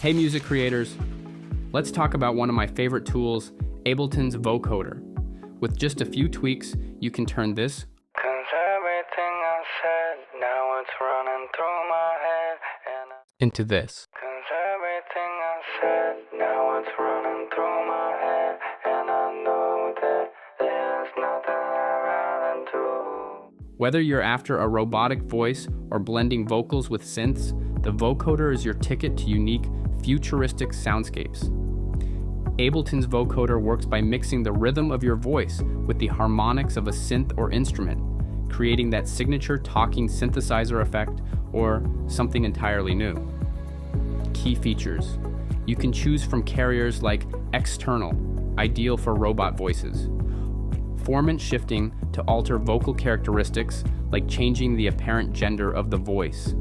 Hey music creators, let's talk about one of my favorite tools, Ableton's Vocoder. With just a few tweaks, you can turn this into this. Whether you're after a robotic voice or blending vocals with synths, the vocoder is your ticket to unique, futuristic soundscapes. Ableton's vocoder works by mixing the rhythm of your voice with the harmonics of a synth or instrument, creating that signature talking synthesizer effect or something entirely new. Key features. You can choose from carriers like external, ideal for robot voices. Formant shifting to alter vocal characteristics like changing the apparent gender of the voice.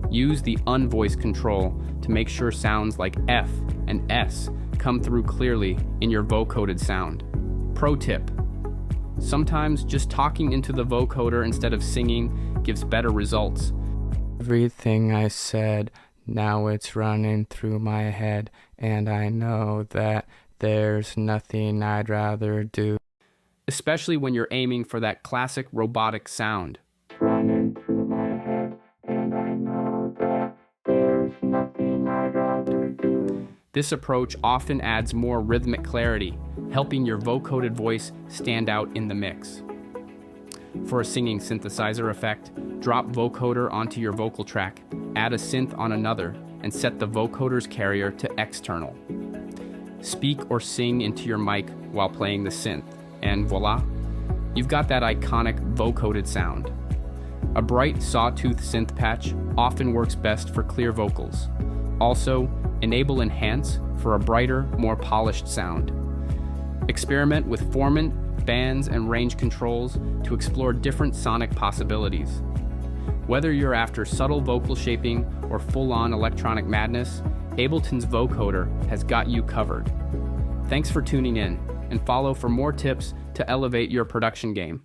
Use the unvoice control to make sure sounds like F and S come through clearly in your vocoded sound. Pro tip: sometimes just talking into the vocoder instead of singing gives better results. Everything I said, now it's running through my head, and I know that there's nothing I'd rather do. Especially when you're aiming for that classic robotic sound. Running through my head, and I know that there's nothing I'd rather do. This approach often adds more rhythmic clarity, helping your vocoded voice stand out in the mix. For a singing synthesizer effect, drop vocoder onto your vocal track, add a synth on another, and set the vocoder's carrier to external. Speak or sing into your mic while playing the synth, and voila, you've got that iconic vocoded sound. A bright sawtooth synth patch often works best for clear vocals. Also, enable Enhance for a brighter, more polished sound. Experiment with formant, bands, and range controls to explore different sonic possibilities. Whether you're after subtle vocal shaping or full-on electronic madness, Ableton's vocoder has got you covered. Thanks for tuning in, and follow for more tips to elevate your production game.